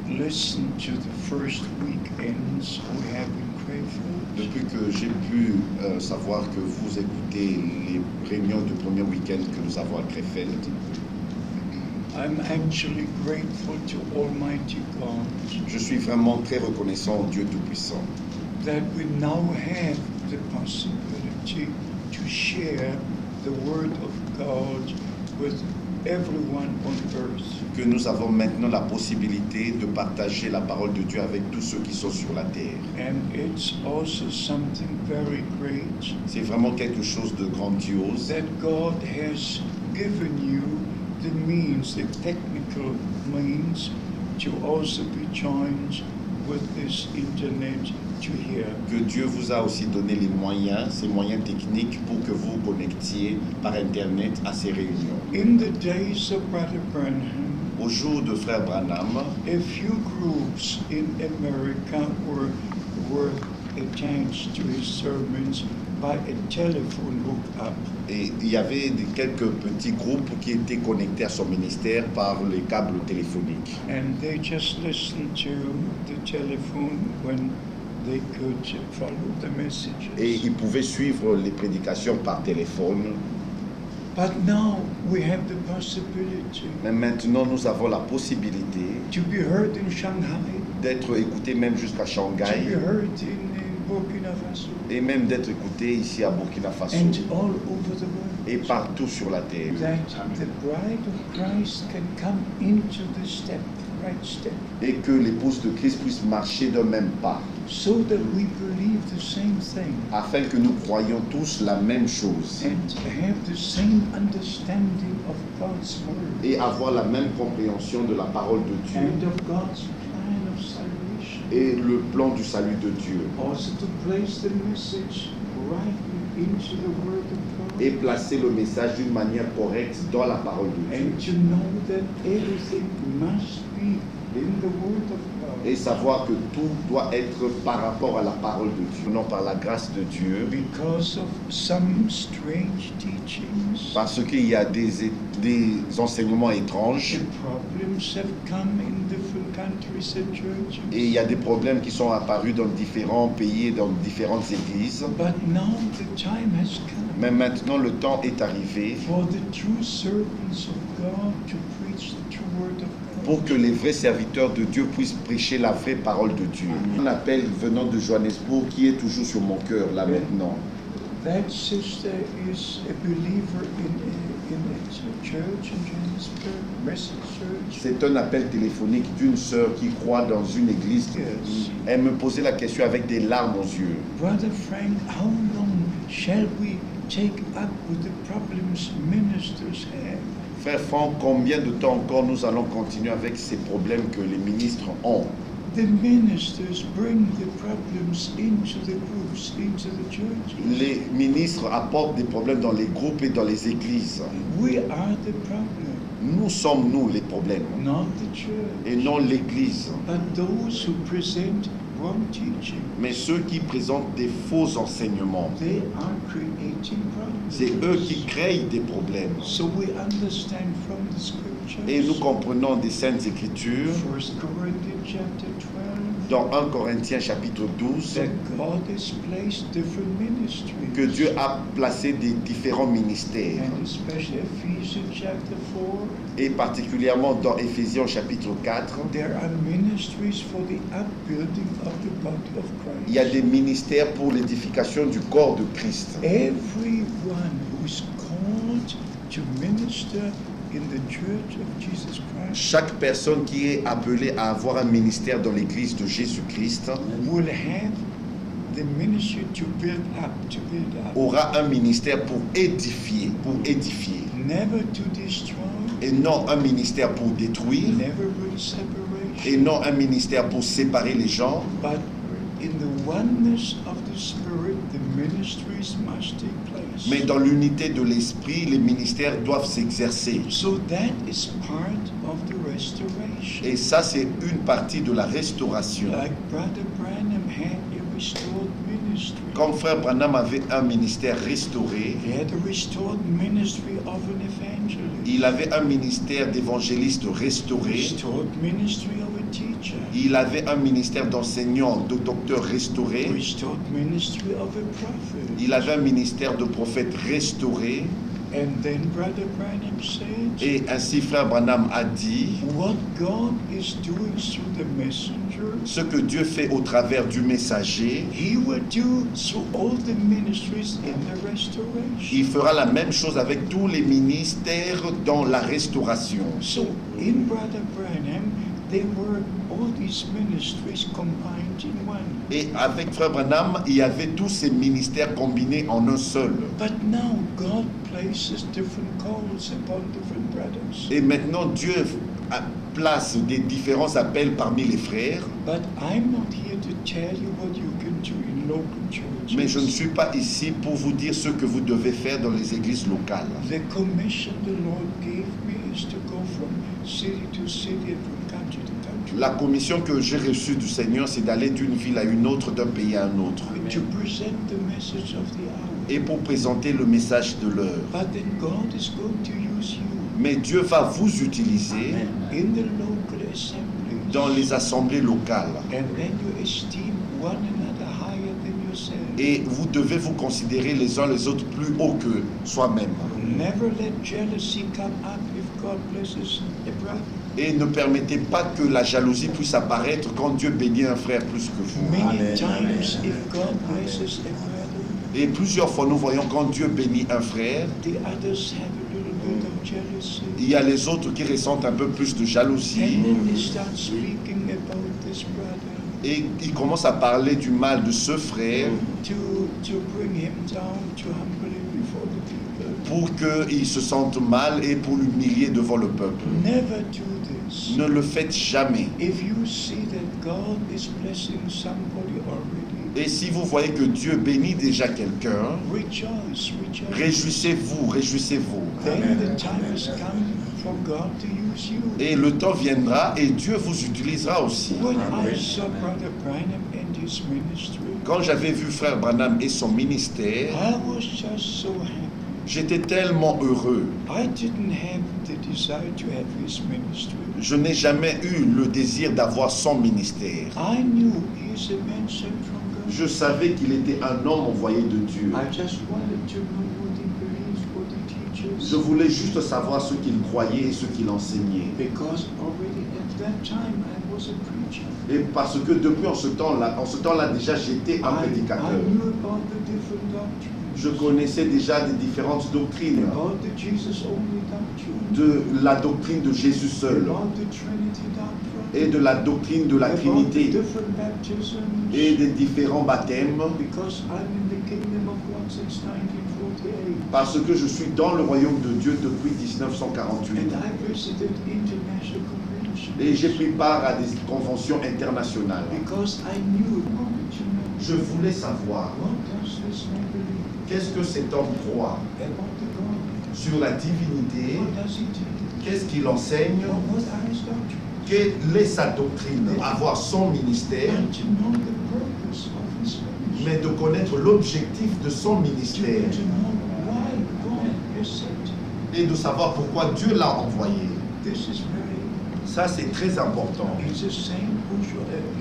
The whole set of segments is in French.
listened to the first weekends we have in Krefeld, Depuis que j'ai pu savoir que vous écoutez les réunions du premier week-end que nous avons à Krefeld, I'm actually grateful to Almighty God je suis vraiment très reconnaissant au Dieu Tout-Puissant that we now have the possibility to share the Word of God with everyone on earth. que nous avons maintenant la possibilité de partager la parole de Dieu avec tous ceux qui sont sur la terre. And it's also something very great C'est vraiment quelque chose de grandiose that God has given you the means, the technical means, to also be joined with this internet to hear. que Dieu vous a aussi donné les moyens, ces moyens techniques pour que vous vous connectiez par Internet à ces réunions. In the days of Brother Branham, Au jour de Frère Branham, a few groups in America were attached to his sermons by a telephone hookup. et il y avait quelques petits groupes qui étaient connectés à son ministère par les câbles téléphoniques. And they just listened to the telephone when they could follow the messages. Et ils pouvaient suivre les prédications par téléphone. But now we have the possibility Mais maintenant, nous avons la possibilité to be heard in Shanghai, d'être écoutés même jusqu'à to be Shanghai heard in Burkina Faso, et même d'être écoutés ici à Burkina Faso and all over the world. et partout sur la terre. That the bride of Christ can come into the step, right step, Et que l'épouse de Christ puisse marcher d'un même pas, so that we believe the same thing afin que nous croyions tous la même chose and have the same understanding of God's word et avoir la même compréhension de la parole de Dieu and of God's plan of salvation. et le plan du salut de Dieu, Also to place the message right into the word of God. et placer le message d'une manière correcte dans la parole de Dieu, And to know that everything must be in the Word of God. et savoir que tout doit être par rapport à la parole de Dieu, non par la grâce de Dieu, Because of some strange teachings, parce qu'il y a des enseignements étranges the problems have come in different countries and churches. et il y a des problèmes qui sont apparus dans différents pays et dans différentes églises. But now the time has come Mais maintenant, le temps est arrivé for the true servants of God to preach the true Word of God. pour que les vrais serviteurs de Dieu puissent prêcher la vraie parole de Dieu. Un appel venant de Johannesburg qui est toujours sur mon cœur, là maintenant. That sister is a believer in a church in Johannesburg, Message Church. C'est un appel téléphonique d'une sœur qui croit dans une église. Yes. Elle me posait la question avec des larmes aux yeux. Brother Frank, how long shall we take up with the problems ministers have? Frère Franck, combien de temps encore nous allons continuer avec ces problèmes que les ministres ont? The ministers bring the problems into the groups, into the churches. Les ministres apportent des problèmes dans les groupes et dans les églises. We are the problem, Nous sommes nous les problèmes not the church. et non l'église. But those who present wrong teaching, Mais ceux qui présentent des faux enseignements, they are creating problems. c'est eux qui créent des problèmes. So we understand from the scriptures. Et nous comprenons des Saintes Écritures 1 Corinthians chapter 12. dans 1 Corinthiens chapitre 12 That God has placed different ministries. que Dieu a placé des différents ministères. And especially Ephesians chapter 4, Et particulièrement dans Éphésiens chapitre 4, there are ministries for the upbuilding of the body of Christ. il y a des ministères pour l'édification du corps de Christ. Everyone who is called to minister in the church of Jesus Christ Chaque personne qui est appelée à avoir un ministère dans l'église de Jésus-Christ will have the ministry to build up, aura un ministère pour édifier, never to destroy, et non un ministère pour détruire, never bring separation, et non un ministère pour séparer les gens, but in the oneness of the Spirit, the ministries must take place. mais dans l'unité de l'esprit, les ministères doivent s'exercer. So that is part of the restoration. Et ça, c'est une partie de la restauration. Like Brother Branham had every restored ministry. Comme frère Branham avait un ministère restauré, He had a restored ministry of an evangelist. il avait un ministère d'évangéliste restauré, Restored ministry of a teacher. il avait un ministère d'enseignant, de docteur restauré, Restored ministry of a prophet. il avait un ministère de prophète restauré. And then Brother Branham said, Et ainsi frère Branham a dit, what God is doing through the messenger, ce que Dieu fait au travers du messager, He will do through all the ministries in the restoration. il fera la même chose avec tous les ministères dans la restauration. So in Brother Branham, there were all these ministries combined in one. Et avec frère Branham, il y avait tous ces ministères combinés en un seul. But now God places different calls upon different brothers. Et maintenant, Dieu place des différents appels parmi les frères. But I'm not here to tell you what you can do in local churches. Mais je ne suis pas ici pour vous dire ce que vous devez faire dans les églises locales. The commission the Lord gave me is to go from city to city and from country to country. La commission que j'ai reçue du Seigneur, c'est d'aller d'une ville à une autre, d'un pays à un autre, To present the message of the hour. et pour présenter le message de l'heure. But then God is going to use you Mais Dieu va vous utiliser in the local assemblies. dans les assemblées locales. And then you esteem one another higher than yourself. Et vous devez vous considérer les uns les autres plus haut que soi-même. Never let jealousy come up if God blesses a brother. Et ne permettez pas que la jalousie puisse apparaître quand Dieu bénit un frère plus que vous. Many times if God blesses a brother, Et plusieurs fois, nous voyons quand Dieu bénit un frère, the others have a little bit of jealousy. il y a les autres qui ressentent un peu plus de jalousie. And then they start speaking about this brother Et ils commencent à parler du mal de ce frère to bring him down, to humble him before the people. pour qu'il se sente mal et pour l'humilier devant le peuple. Never do this. Ne le faites jamais. If you see that God is blessing somebody already, Et si vous voyez que Dieu bénit déjà quelqu'un, rejoice, rejoice. réjouissez-vous, réjouissez-vous. Then the time has come for God to use you. Et le temps viendra et Dieu vous utilisera aussi. When I saw Brother Branham and his ministry, Quand j'avais vu frère Branham et son ministère, I was just so happy. j'étais tellement heureux. I didn't have the desire to have his ministry. Je n'ai jamais eu le désir d'avoir son ministère. I knew he's a man sent from God. Je savais qu'il était un homme envoyé de Dieu. I just wanted to know what he believes, what he teaches. Je voulais juste savoir ce qu'il croyait et ce qu'il enseignait. Because already at that time I was a preacher. Et parce que depuis en ce temps-là déjà, j'étais un I prédicateur. knew about the different doctrines. Je connaissais déjà des différentes doctrines. About the Jesus only doctrine. De la doctrine de Jésus seul About the Trinity doctrine. et de la doctrine de la About the Trinité different baptisms. et des différents baptêmes. Because I'm in the kingdom of God since 1948. Parce que je suis dans le royaume de Dieu depuis 1948. And I visited international conventions. Et j'ai pris part à des conventions internationales. Because I knew, wanted to know, Je voulais savoir what does this man believe qu'est-ce que cet homme croit about the God? sur la divinité, What does he teach? qu'est-ce qu'il enseigne, What are his doctrines? quelle est sa doctrine, avoir son ministère, And to know the purpose of his ministry. mais de connaître l'objectif de son ministère To know why God has sent him. et de savoir pourquoi Dieu l'a envoyé. This is very, Ça, c'est très important. it's the same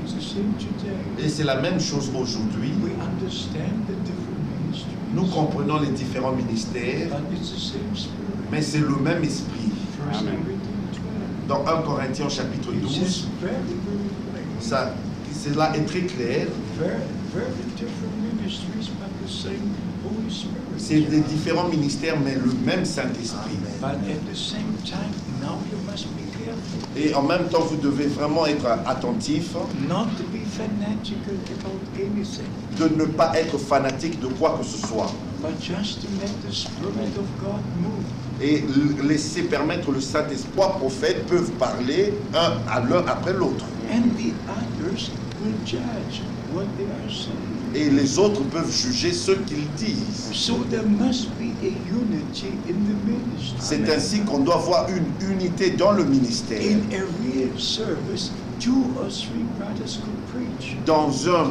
it's the same today. Et c'est la même chose aujourd'hui. We understand the different ministries. Nous comprenons les différents ministères, But it's the same spirit. mais c'est le même esprit. First Amen. Corinthians 12. Dans 1 Corinthiens chapitre It 12, says very, very plain. cela est très clair. Very, very different ministries, but the same Holy Spirit. C'est des différents ministères, mais le même Saint-Esprit. But at the same time, now you must be careful Et en même temps, vous devez vraiment être attentif not to be fanatical about anything, de ne pas être fanatique de quoi que ce soit. but just to let the Spirit of God move. Et laisser permettre le Saint-Esprit. Trois prophètes peuvent parler l'un après l'autre. And the others will judge what they are saying. Et les autres peuvent juger ce qu'ils disent. So there must be a unity in the ministry. C'est ainsi qu'on doit avoir une unité dans le ministère. In a real service, 2 or 3 brothers could preach. Dans un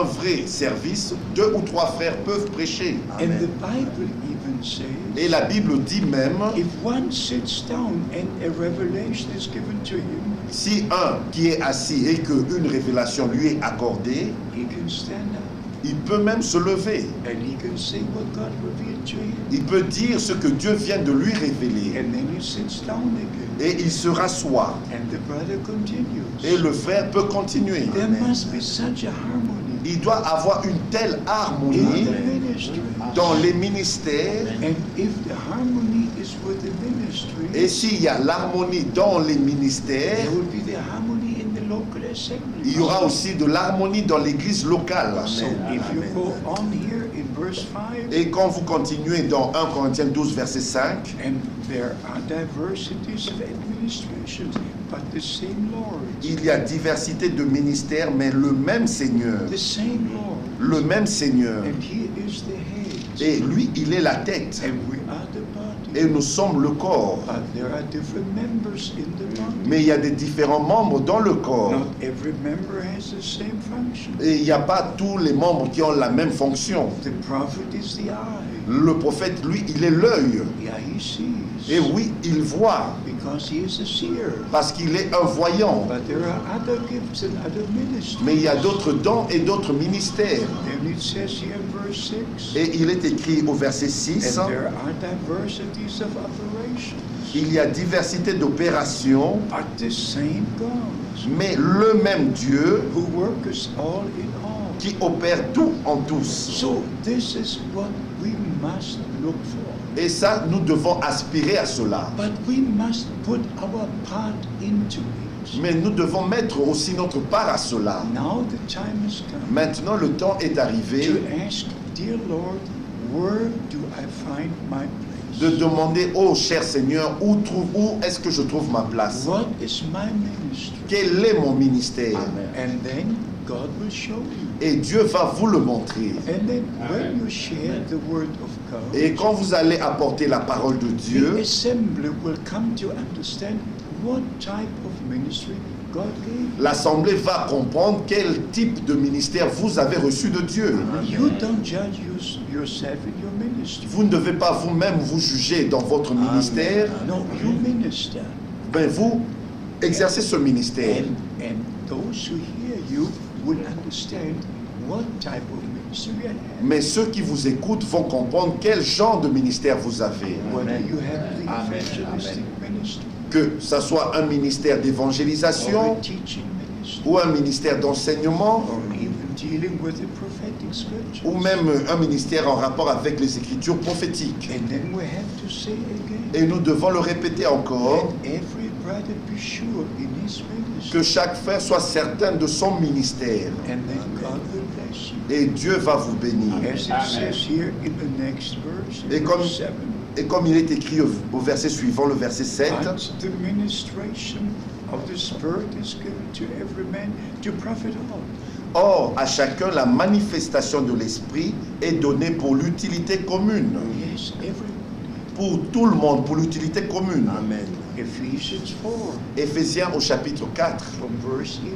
vrai service, 2 ou 3 frères peuvent prêcher. And the Bible even says, Et la Bible dit même, if one sits down and a revelation is given to him, si un qui est assis et qu'une révélation lui est accordée, he can stand up il peut même se lever. and he can say what God revealed to him. Il peut dire ce que Dieu vient de lui révéler. And then he sits down again. Et il se rassoit. And the brother continues. Et le frère peut continuer. There must be such a harmony Il doit avoir une telle in harmonie the ministry. dans les ministères. And if the harmony is with the ministry, Et s'il y a l'harmonie dans les ministères, there will be the harmony in the local assembly. il y aura aussi de l'harmonie dans l'église locale. So if you go on here in verse 5, Et quand vous continuez dans 1 Corinthiens 12, verset 5, and there are diversities of administrations, but the same Lord, il y a diversité de ministères, mais le même Seigneur. the same Lord, Le même Seigneur. and He is the head, Et lui, il est la tête. and we are the body. Et nous sommes le corps. But there are different members in the body. Mais il y a des différents membres dans le corps. Not every member has the same function. Et il n'y a pas tous les membres qui ont la même fonction. The prophet is the eye. Le prophète, lui, il est l'œil. Yeah, he sees. Et oui, il voit. Because he is a seer. Parce qu'il est un voyant. But there are other gifts and other ministries. Mais il y a d'autres dons et d'autres ministères. Then it says here in verse 6, Et il est écrit au verset 6, and there are diversities of operations, il y a diversité d'opérations, but the same God, mais le même Dieu who works all in all. qui opère tout en tous. So this is what we must look for. Et ça, nous devons aspirer à cela. But we must put our part into it. Mais nous devons mettre aussi notre part à cela. Now the time has come Maintenant, le temps est arrivé to ask, dear Lord, where do I find my place? de demander, oh cher Seigneur, où est-ce que je trouve ma place? What is my ministry? Quel est mon ministère? And then God will show you. Et Dieu va vous le montrer. And then when you share the word of God, Et quand vous allez apporter la parole de the Dieu, assembly will come to understand what type of ministry God gave. l'Assemblée va comprendre quel type de ministère vous avez reçu de Dieu. You don't judge yourself in your ministry. Vous ne devez pas vous-même vous juger dans votre ministère, No, you minister. mais vous exercez ce ministère. And those who hear you will understand what type of ministry you have. Mais ceux qui vous écoutent vont comprendre quel genre de ministère vous avez. Whether you have the evangelistic ministry, Que ça soit un ministère or d'évangélisation a teaching ministry, ou un ministère d'enseignement or even dealing with the prophetic scriptures. ou même un ministère en rapport avec les écritures prophétiques. And then we have to say again, Et nous devons le répéter encore, let every brother be sure in his ministry, que chaque frère soit certain de son ministère. and then God will bless you. Et Dieu va vous bénir. As it says here in the next verse, Et in comme- verse 7, Et comme il est écrit au verset suivant, le verset 7, but the ministration of the Spirit is given to every man to profit all. or à chacun la manifestation de l'Esprit est donnée pour l'utilité commune. Yes, everybody. Pour tout le monde, pour l'utilité commune. Amen. Ephesians 4, Éphésiens au chapitre 4, from verse 11.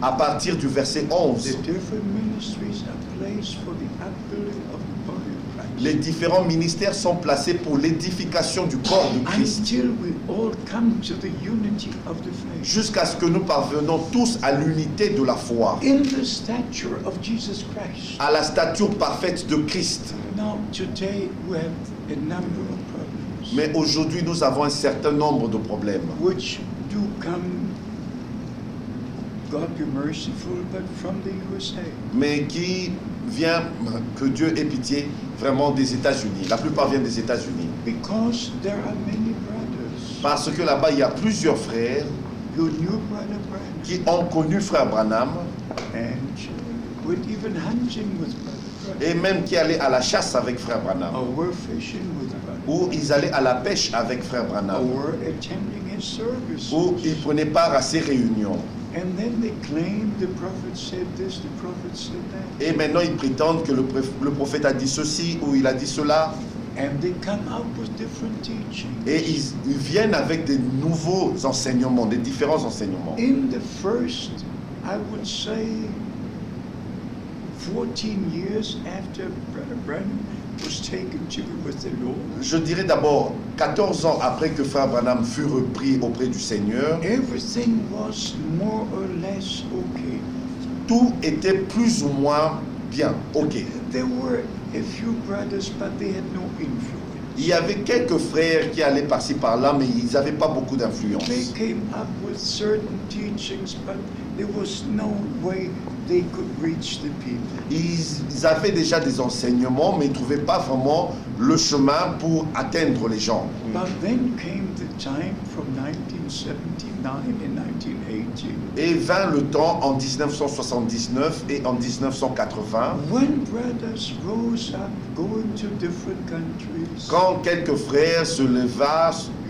à partir du verset 11. The different ministries are placed for the upbuilding of the body of Christ. Les différents ministères sont placés pour l'édification du corps de Christ, Until we all come to the unity of the faith. jusqu'à ce que nous parvenons tous à l'unité de la foi, In the stature of Jesus Christ. à la stature parfaite de Christ. Now, today we have a number of problems Mais aujourd'hui, nous avons un certain nombre de problèmes which do come, God be merciful, but from the USA. mais qui vient, que Dieu ait pitié, vraiment des États-Unis. La plupart viennent des États-Unis. Because there are many brothers Parce que là-bas, il y a plusieurs frères who knew Brother Branham qui ont connu frère Branham and would even hunting with Brother et Branham même qui allaient à la chasse avec frère Branham, or were fishing with Brother ou ils allaient à la pêche avec frère or Branham, were attending his services. ou ils prenaient part à ses réunions. And then they claim the prophet said this, the prophet said that. Et maintenant, ils prétendent que le prophète a dit ceci ou il a dit cela. And they come up with different teachings. Et ils viennent avec des nouveaux enseignements, des différents enseignements. In the first, I would say, 14 years after Brother Branham was taken to be with the Lord, Je dirais d'abord, 14 ans après que Frère Branham fut repris auprès du Seigneur, everything was more or less okay. tout était plus ou moins bien, ok. There were a few brothers, but they had no influence. Il y avait quelques frères qui allaient par-ci par-là, mais ils n'avaient pas beaucoup They d'influence. came up with certain teachings, but there was no way they could reach the people. Ils avaient déjà des enseignements, mais ils ne trouvaient pas vraiment le chemin pour atteindre les gens. But then came the time from 1979 and 1980 Et vint le temps en 1979 et en 1980, when brothers rose up going to different countries, quand quelques frères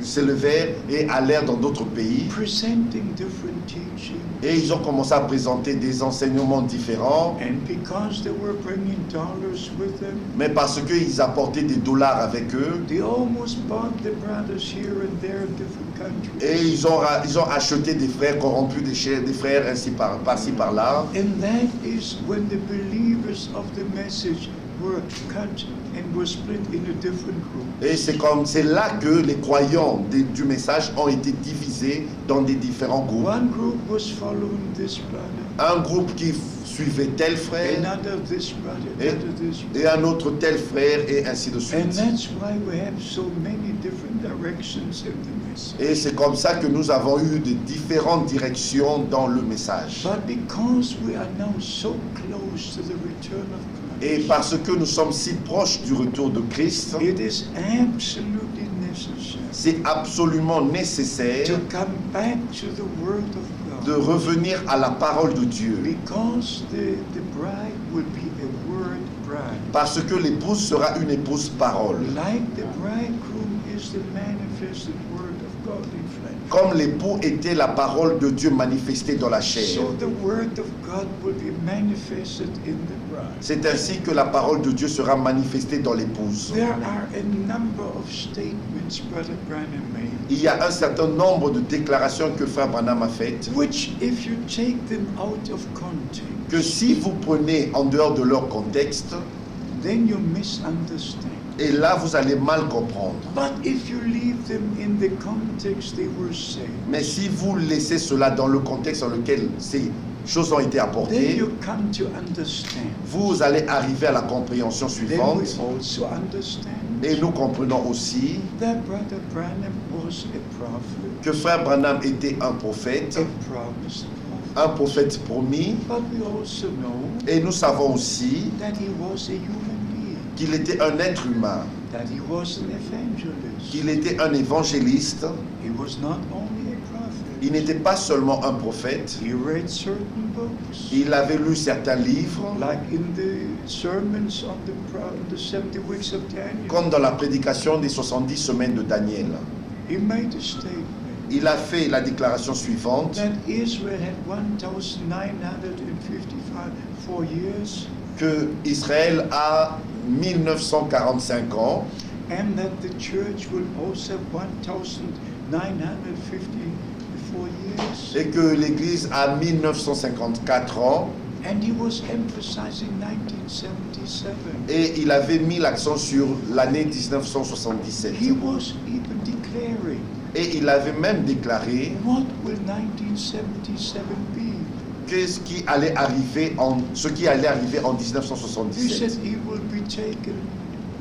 s'élevèrent et allèrent dans d'autres pays, presenting different teachings. et ils ont commencé à présenter des enseignements différents, And because they were bringing dollars with them, mais parce qu'ils apportaient des dollars avec eux, they almost bought the brothers here and there in different countries. et ils ont acheté des frères corrompus, des frères ainsi par-ci par-là. And that is when the believers of the message were cut and were split into different groups. Et c'est là que les croyants du message ont été divisés dans des différents groupes. One group was following this brother, Un groupe qui suivait tel frère, another this brother, another this brother. et un autre tel frère, et ainsi de And suite. that's why we have so many different directions in the message. Et c'est comme ça que nous avons eu de différentes directions dans le message. But because we are now so close to the return of Et Christ, parce que nous sommes si proches du retour de Christ, it is absolutely necessary c'est absolument nécessaire to come back to the Word of de God. revenir à la parole de Dieu. Because the bride will be a word bride. Parce que l'épouse sera une épouse parole. Like the bridegroom is the manifested word of God in flesh. Comme l'époux était la parole de Dieu manifestée dans la chair. So the word of God will be manifested in the bride. C'est ainsi que la parole de Dieu sera manifestée dans l'épouse. There are a number of statements Brother Branham made, Il y a un certain nombre de déclarations que Frère Branham a faites, which if you take them out of context, que si vous prenez en dehors de leur contexte, then you misunderstand. et là vous allez mal comprendre. But if you leave them in the context they were saying, Mais si vous laissez cela dans le contexte dans lequel ces choses ont été then apportées, you come to understand. vous allez arriver à la compréhension Then we suivante. also understand Et nous comprenons aussi that Brother Branham was a prophet, que Frère Branham était un prophète promised prophet. promis. But we also know Et nous savons aussi that he was a human being, qu'il était un être humain, that he was an evangelist. qu'il était un évangéliste. He was not only a prophet. Il n'était pas seulement un prophète, He read certain books, il avait lu certains livres, like in the sermons on the 70 weeks of Daniel. comme dans la prédication des 70 semaines de Daniel. He made a statement Il a fait la déclaration suivante, that Israel had 1,954 years, que Israël a 1945 ans and that the church will also have 1,954 years. et que l'Église a 1954 ans, And he was emphasizing 1977. et il avait mis l'accent sur l'année 1977. He was even declaring, Et il avait même déclaré what will 1977 be? ce qui allait arriver en He said 1977. he will be taken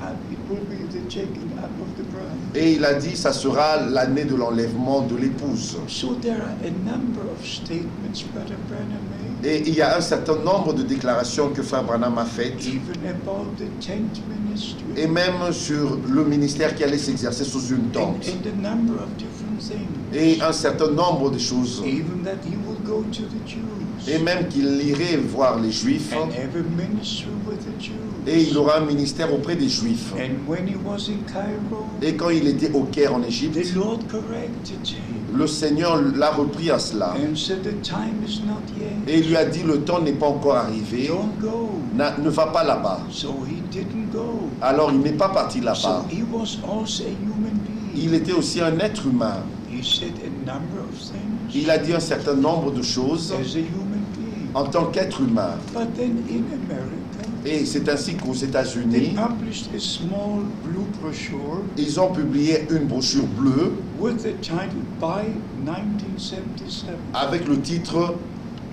up, it will be the taking up of the bride. Et il a dit ça sera l'année de l'enlèvement de l'épouse. So there are a number of statements Brother Branham made, Et il y a un certain nombre de déclarations que Frère Branham a faites, even about the tent ministry, et même sur le ministère qui allait s'exercer sous une tente. and a number of different things. Et un certain nombre de choses. Even that he will go to the Jews Et même qu'il irait voir les Juifs, and have a ministry with the Jews. et il aura un ministère auprès des Juifs. And when he was in Cairo, Et quand il était au Caire en Égypte, the Lord corrected him. le Seigneur l'a repris à cela and said, the time is not yet. et il lui a dit, le temps n'est pas encore arrivé, Don't go. ne va pas là-bas. So he didn't go. Alors il n'est pas parti So là-bas. he was also a human being. Il était aussi un être humain. He said a number of things Il a dit un certain nombre de choses as a human being. en tant qu'être humain. But then in America, Et c'est ainsi qu'aux they États-Unis, published a small blue brochure ils ont publié une brochure bleue with the title By 1977, avec le titre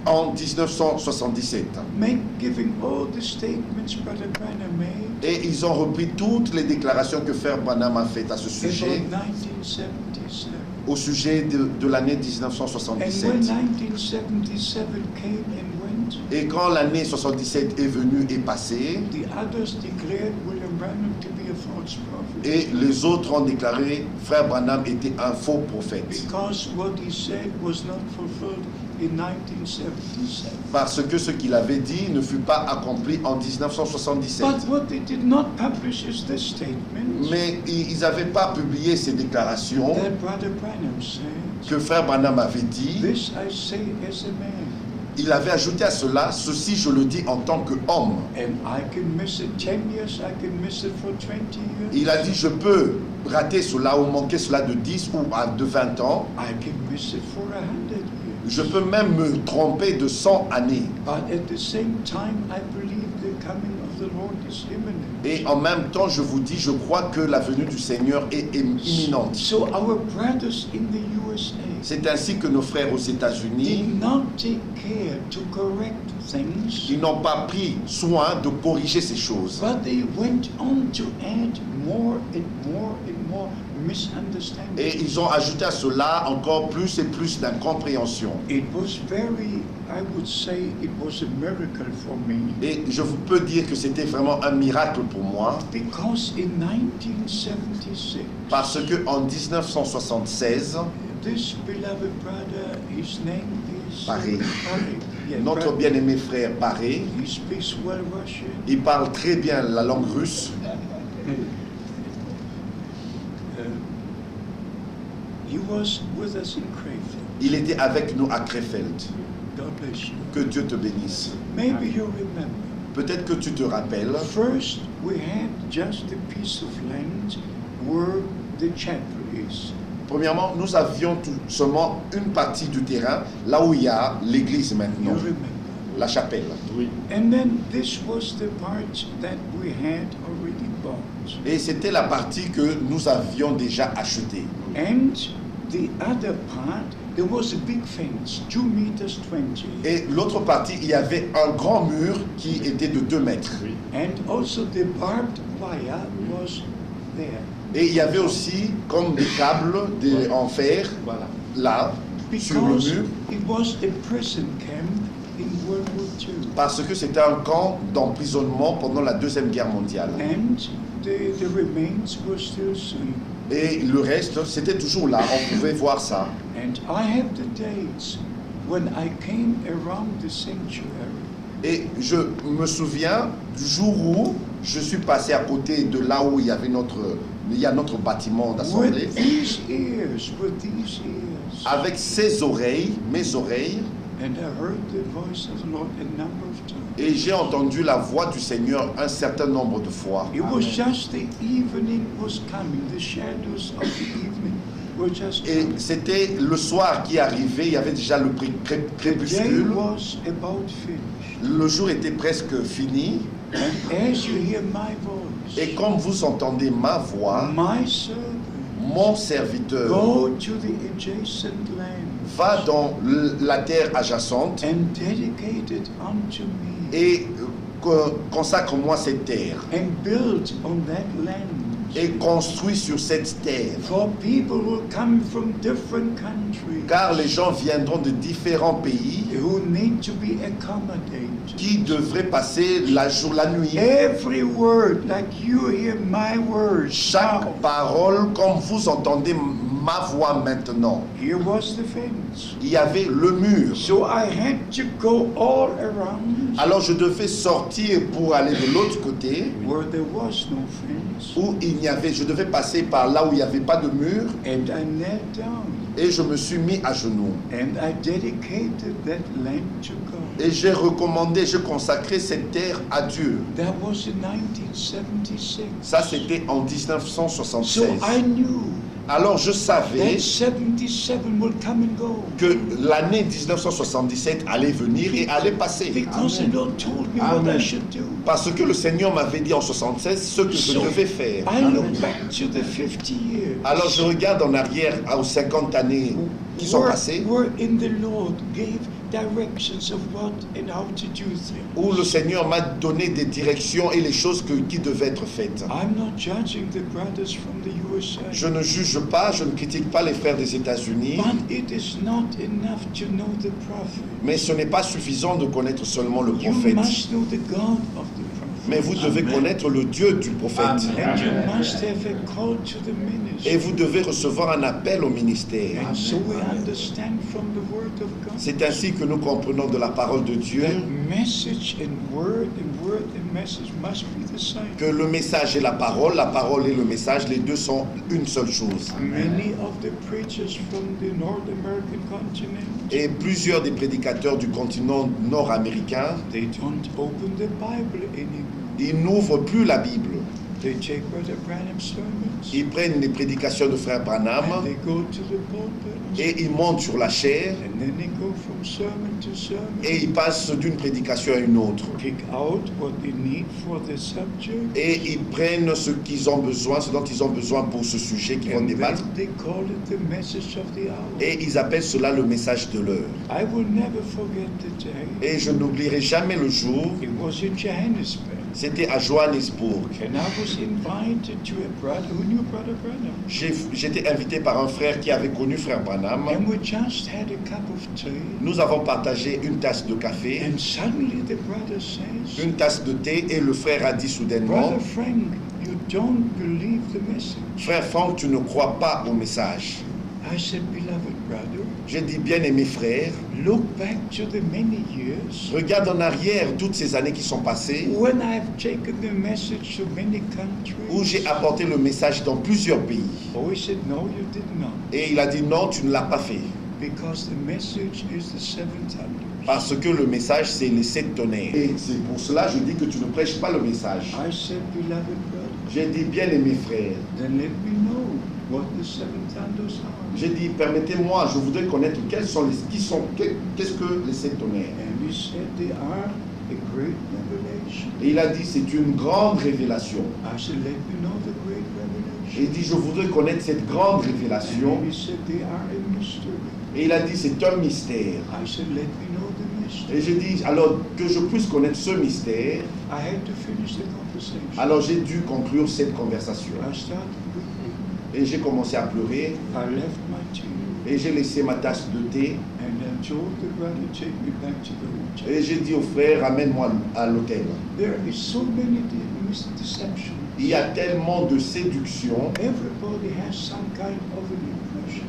en 1977. giving all the statements Brother Branham made Et ils ont repris toutes les déclarations que Frère Branham a faites à ce sujet, about 1977. au sujet de l'année And 1977. when 1977 came and went, Et quand l'année 77 est venue et passée, the others declared William Branham to be a false prophet. et les autres ont déclaré Frère Branham était un faux prophète. Because what he said was not fulfilled in 1977. Parce que ce qu'il avait dit ne fut pas accompli en 1977. But what they did not publish is the statement Mais ils n'avaient pas publié ces déclarations that Brother Branham said, que Frère Branham avait dit. this I say as a man. Il avait ajouté à cela, ceci je le dis en tant qu'homme. And I can miss it 10 years, I can miss it for 20 years. Il a dit, je peux rater cela ou manquer cela de 10 ou de 20 ans. I can miss it for 100 years. Je peux même me tromper de 100 années. But at the same time, I believe the coming of the Lord is imminent. Et en même temps, je vous dis, je crois que la venue du Seigneur est imminente. So our brothers in the USA C'est ainsi que nos frères aux États-Unis, did not take care to correct things, ils n'ont pas pris soin de corriger ces choses. but they went on to add more and more and more misunderstanding. Et ils ont ajouté à cela encore plus et plus d'incompréhension. It was very, I would say, it was a miracle for me. Et je vous peux dire que c'était vraiment un miracle pour moi, Because in 1976, parce que en 1976, this beloved brother, his name is Barry. Yeah, notre brother, bien-aimé frère Barré, he speaks well Russian. il parle très bien la langue russe. He was with us in Krefeld. Il était avec nous à Krefeld. God bless you. Que Dieu te bénisse. Maybe you remember. Peut-être que tu te rappelles, First, we had just a piece of land where the chapel is. premièrement, nous avions tout seulement une partie du terrain, là où il y a l'église You maintenant, remember. la chapelle. Oui. And then this was the part that we had already bought. Et c'était la partie que nous avions déjà achetée. And the other part, there was a big fence, 2 meters 20. Et l'autre partie, il y avait un grand mur qui était de 2 mètres. Oui. And also the barbed wire was there. Et il y avait aussi comme des câbles en fer, Voilà. là, sur le Because mur, it was a prison camp in World War II. parce que c'était un camp d'emprisonnement pendant la Deuxième Guerre mondiale. And the remains were still seen. Et le reste, c'était toujours là, on pouvait voir ça. And I have the dates when I came around the sanctuary. Et je me souviens du jour où je suis passé à côté de là où il y avait notre bâtiment d'assemblée, With these ears, avec ses oreilles, mes oreilles, and I heard the voice of the Lord a number of times. et j'ai entendu la voix du Seigneur un certain nombre de fois. It was just the evening was coming, the shadows of the evening were just Et coming. c'était le soir qui arrivait, il y avait déjà le The day crépuscule, was about finished. le jour était presque fini, And as you hear my voice, et comme vous entendez ma voix, my servant, mon serviteur go to the adjacent land va dans la terre adjacente and dedicate it unto me et consacre-moi cette terre and build on that land. et construis sur cette terre. For people who come from different countries Car les gens viendront de différents pays who need to be accommodated. qui devraient passer la nuit. Every word, like you hear my words. Chaque now. parole, comme vous entendez ma voix maintenant, Here was the fence. il y avait le mur. So I had to go all around Alors je devais sortir pour aller de l'autre côté where there was no fence. où je devais passer par là où il n'y avait pas de mur And I knelt down. Et je me suis mis à genoux. and I dedicated that land to God. Et j'ai recommandé, j'ai consacré cette terre à Dieu. That was in 1976. Ça, c'était en So 1976. I knew Alors je that savais 77 will come and go. que l'année 1977 allait venir et allait passer. Because the Lord told me what I should do. Parce que le Seigneur m'avait dit en 76 ce que je So devais faire. I look back to the 50 years. Alors je regarde en arrière aux 50 années qui sont passées, where in the Lord gave directions of what and how to do things. où le Seigneur m'a donné des directions et les choses qui devaient être faites. I'm not judging the brothers from the USA. Je ne juge pas, je ne critique pas les frères des États-Unis, But it is not enough to know the prophet. mais ce n'est pas suffisant de connaître seulement le You prophète. must know the God of the prophet. Mais vous devez connaître le Dieu du prophète. And you must have a call to the ministry. Et vous devez recevoir un appel au ministère. And so we understand from the word of God. C'est ainsi que nous comprenons de la parole de Dieu That message and word and message must be the same. que le message et la parole et le message, les deux sont une seule chose. Many of the preachers from the North American continent, Et plusieurs des prédicateurs du continent nord-américain, they don't open the Bible anymore. ils n'ouvrent plus la Bible. They take Brother Branham's sermons Ils prennent les prédications de frère and Branham they go to the pulpit et ils montent sur la chair and then they go from sermon to sermon. et ils passent d'une prédication à une autre. Pick out what they need for the subject. Et ils prennent ce qu'ils ont besoin, ce dont ils ont besoin pour ce sujet qu'ils vont And débattre. then they call it the message of the hour. Et ils appellent cela le message de l'heure. I will never forget the day. Et je n'oublierai jamais le jour, It was in Johannesburg. c'était à Johannesburg. And I was invited to a brother who knew Brother Branham. J'étais invité par un frère qui avait connu frère Branham. And we just had a cup of tea. Nous avons partagé une tasse de café, And suddenly the brother says, une tasse de thé, et le frère a dit soudainement, Brother Frank, you don't believe the message. frère Franck, tu ne crois pas au message. I said, beloved brother, J'ai dit, bien-aimé frère, look back to the many years regarde en arrière toutes ces années qui sont passées, when I've taken the message to many où j'ai countries. apporté le message dans plusieurs pays. Oh, he said, no, you did not. Et il a dit, non, tu ne l'as pas fait. Because the message is the seven thunders. Parce que le message, c'est les 7 tonnerres. Et c'est pour cela que je dis que tu ne prêches pas le message. I said, beloved brother, J'ai dit, bien-aimé frère, then let me know what the seven thunders are. j'ai dit, permettez-moi, je voudrais connaître qu'est-ce que les 7 tonnerres. And he said, they are a great revelation. Et il a dit, c'est une grande révélation. I said, let me know the great Et il revelation. dit, je voudrais connaître cette grande And révélation. he said, they are a mystery. Et il a dit, c'est un mystère. I said, let me know the Et mystery. j'ai dit, alors que je puisse connaître ce mystère, I had to finish the conversation. alors j'ai dû conclure cette conversation. I started weeping. Et j'ai commencé à pleurer, I left my tea et j'ai laissé ma tasse de thé, and then told the brother, take me back to the hotel. et j'ai dit au frère, ramène-moi à l'hôtel. There is so many deceptions. Il y a tellement de séduction, Everybody has some kind of an impression.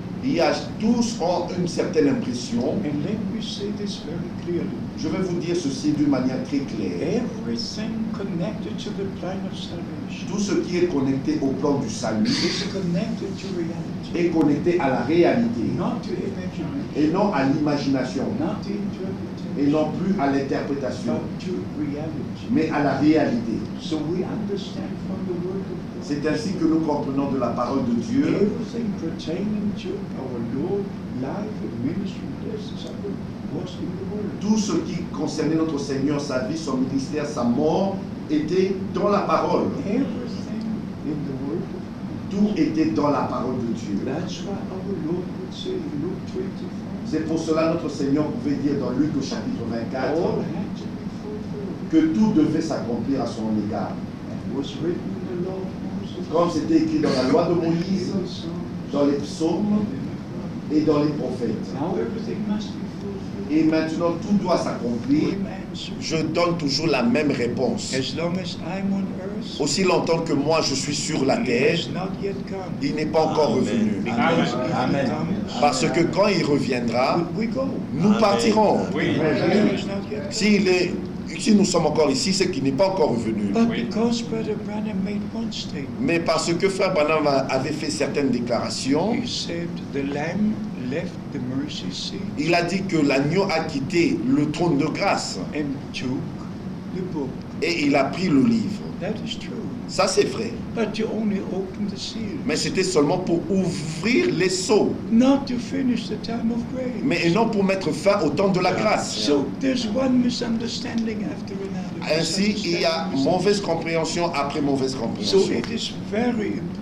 tous ont une certaine impression. And let me say this very clearly. Je vais vous dire ceci d'une manière très claire. Everything connected to the plan of salvation Tout ce qui est connecté au plan du salut is connected to reality, est connecté à la réalité not to imagination, et non à l'imagination not to et interpretation, non plus à l'interprétation, but to reality. mais à la réalité. So we understand from the word of God. C'est ainsi que nous comprenons de la parole de Dieu Everything pertaining to our Lord, life and ministry, death, and suffering was in the word. tout ce qui concernait notre Seigneur, sa vie, son ministère, sa mort, était dans la parole. Everything in the word of God. Tout était dans la parole de Dieu. That's why our Lord would say in Luke 24, C'est pour cela notre Seigneur pouvait dire dans Luc au chapitre 24 all had to be fulfilled. que tout devait s'accomplir à son égard. And was written in the law of Moses, Comme c'était écrit dans la loi de in Moïse, the Psalms, dans les psaumes and in the prophets. et dans les prophètes. Now everything must be fulfilled. Et maintenant tout doit s'accomplir. Same answer. Je donne toujours la même réponse. As long as I'm on earth, Aussi longtemps que moi je suis sur la he terre, has not yet come. il n'est pas encore revenu. Because if he Amen. comes, Parce que quand il reviendra, we go. nous partirons. Oui. He has not yet come. Si nous sommes encore ici, c'est qu'il n'est pas encore revenu. But because Brother Branham made one statement, Mais parce que frère Branham avait fait certaines déclarations, he said, the Lamb left the mercy seat Il a dit que l'agneau a quitté le trône de grâce and took the book. et il a pris le livre. That is true. Ça, c'est vrai. But you only opened the seal. Mais c'était seulement pour ouvrir les sceaux, Not to finish the time of grace. mais non pour mettre fin au temps de la grâce. So there's one misunderstanding after another. Ainsi, il y a mauvaise compréhension après mauvaise So compréhension. it is very important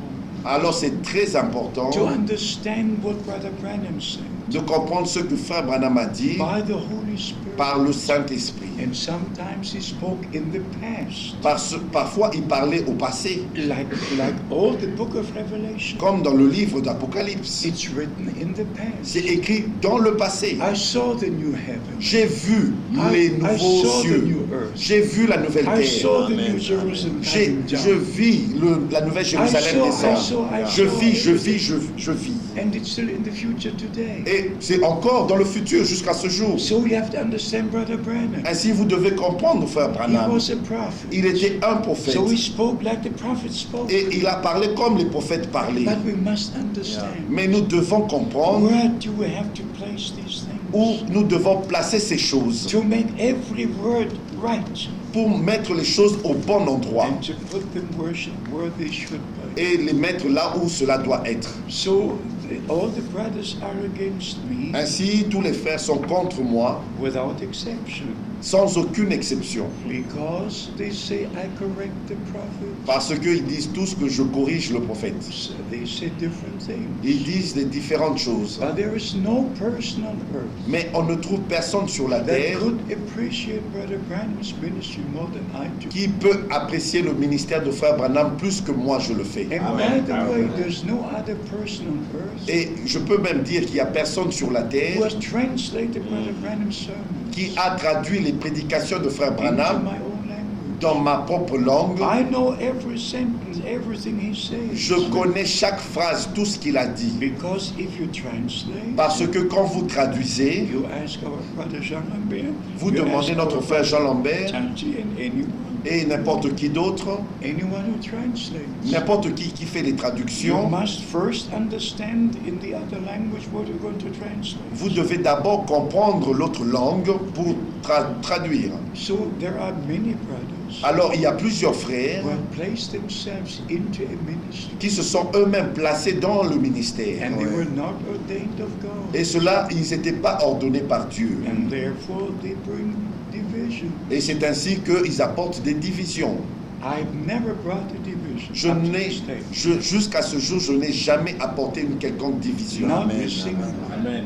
Alors, c'est très important to understand what Brother Branham said de comprendre ce que Frère Branham a dit by the Holy Spirit. par le Saint-Esprit. And sometimes he spoke in the past, Parfois, il parlait au passé, like all the book of Revelation. comme dans le livre d'Apocalypse. It's written in the past. C'est écrit dans le passé. I saw the new heaven. J'ai vu les I nouveaux saw the cieux. new earth. J'ai vu la nouvelle I terre. saw the Amen. new Jerusalem Je coming down. vis la nouvelle Jérusalem descendre. Je vis. And it's still in the future today. Et c'est encore dans le futur jusqu'à ce jour. So you have to understand Brother Branham. Ainsi, vous devez comprendre, Frère He Branham. was a prophet. Il était un prophète. So he spoke like the prophet spoke. Et il a parlé comme les prophètes parlaient. But we must understand Mais nous devons comprendre where do we have to place these où things nous devons placer ces choses to make every word right pour mettre les choses au bon endroit and to put them where they should be. et les mettre là où cela doit être. So all the brothers are against me Ainsi, tous les frères sont contre moi, without exception sans aucune exception. because they say I correct the prophet. Parce qu'ils disent tous que je corrige le prophète. So they say different things. Ils disent des différentes choses. But there is no person on earth Mais on ne trouve personne sur la that terre could appreciate Brother Branham's ministry more than I do. qui peut apprécier le ministère de Frère Branham plus que moi je le fais. And Amen. by the way, there's no other person on earth Et je peux même dire qu'il n'y a personne sur la who terre has translated Brother Branham's sermons qui a traduit les prédications de Frère into Branham my own language. dans ma propre langue. I know every sentence, everything he says. Je connais chaque phrase, tout ce qu'il a dit. Because if you translate, Parce que quand vous traduisez, you ask our brother Jean Lambert, vous you demandez ask notre our frère Jean brother Lambert Tanti and et n'importe qui d'autre, anyone who translates. n'importe qui fait les You traductions, must first understand in the other language what you're going to translate. vous devez d'abord comprendre l'autre langue pour traduire. So there are many brothers Alors il y a plusieurs frères who have placed themselves into a ministry qui se sont eux-mêmes placés dans le ministère. and they were not ordained of God. Et cela, ils n'étaient pas ordonnés par Dieu. And therefore they bring division. Et c'est ainsi qu'ils apportent des divisions. I've never brought a division. Je up to n'ai, this day. jusqu'à ce jour, je n'ai jamais apporté une quelconque division. Not Amen. a single Amen.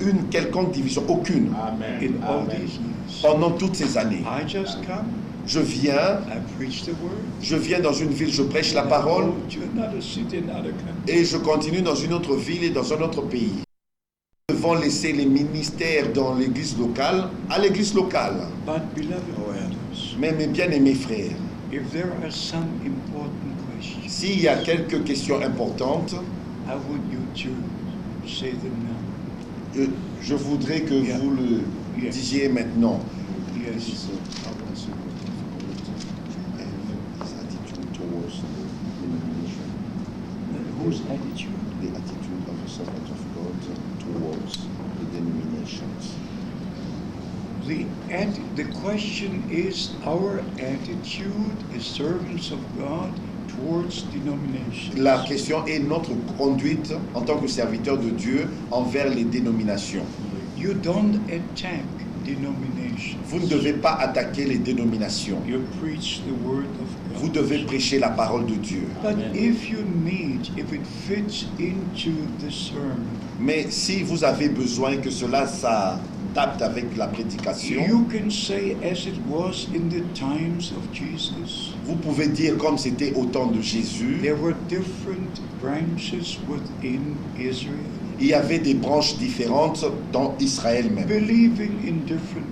Une quelconque division, aucune. Amen. in all Amen. these years. Pendant toutes ces années. I just come, Je viens I preach the word. dans une ville, je prêche la I parole go to another city, another country. et je continue dans une autre ville et dans un autre pays. Nous devons laisser les ministères dans l'église locale à l'église locale. But beloved brothers, Mais mes bien-aimés frères, if there are some important questions, s'il y a quelques questions importantes, I want you to say them now. je voudrais que Yeah. vous le Yeah. disiez maintenant. Yes. His attitude towards the denomination, Whose attitude? the attitude of the servant of God towards the denominations. The question is our attitude as servants of God towards denominations. La question est notre conduite en tant que serviteur de Dieu envers les dénominations. You don't attack denominations. Vous ne devez pas attaquer les dénominations. You preach the word of God. Vous devez prêcher la parole de Dieu. But if you need, if it fits into the sermon, Mais si vous avez besoin que cela s'adapte avec la prédication, you can say as it was in the times of Jesus. vous pouvez dire comme c'était au temps de Jésus, There were different branches within Israel, il y avait des branches différentes dans Israël même. believing in different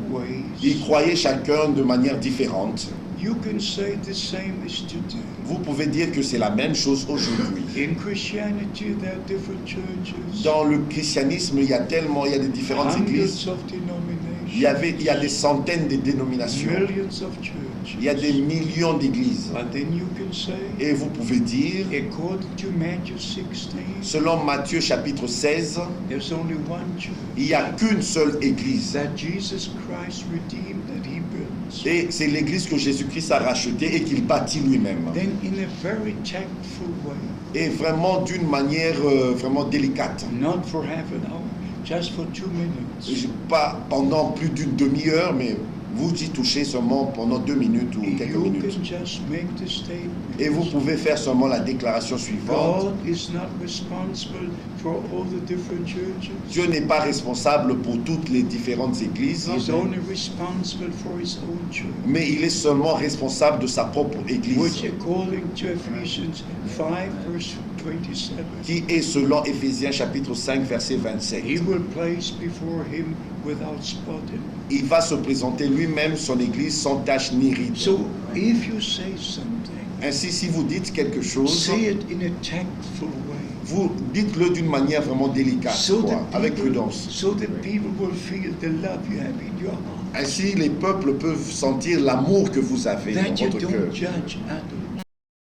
Ils ways. croyaient chacun de manière différente. You can say the same as today. Vous pouvez dire que c'est la même chose aujourd'hui. In Christianity, there are different churches, Dans le christianisme, il y a des différentes églises. hundreds of denominations. il y a des centaines de dénominations. millions of churches. Il y a des millions d'églises. But then you can say, Et vous pouvez dire, according to Matthew 16, selon Matthieu chapitre 16, there's only one church il n'y a qu'une seule église. that Jesus Christ redeemed, that he builds. Et c'est l'église que Jésus-Christ a rachetée et qu'il bâtit lui-même. Then in a very tactful way, Et vraiment d'une manière vraiment délicate. not for half an hour, just for 2 minutes. Pas pendant plus d'une demi-heure, mais vous y touchez seulement pendant 2 minutes ou quelques You minutes. can just make the statement. Et vous pouvez faire seulement la déclaration suivante. God is not responsible for all the different churches. Dieu n'est pas responsable pour toutes les différentes églises, He's only responsible for his own church, mais il est seulement responsable de sa propre église, which according to Ephesians 5 verse 27, qui est selon Éphésiens chapitre 5 verset 27. he will place before him without spot and Il va se présenter lui-même son église sans tache ni ride. so if you say something, Ainsi, si vous dites quelque chose, say it in a tactful way, vous dites-le d'une manière vraiment délicate, avec prudence. so that people will feel the love you have in your heart. Ainsi, les peuples peuvent sentir l'amour que vous avez dans That you votre cœur. don't judge others.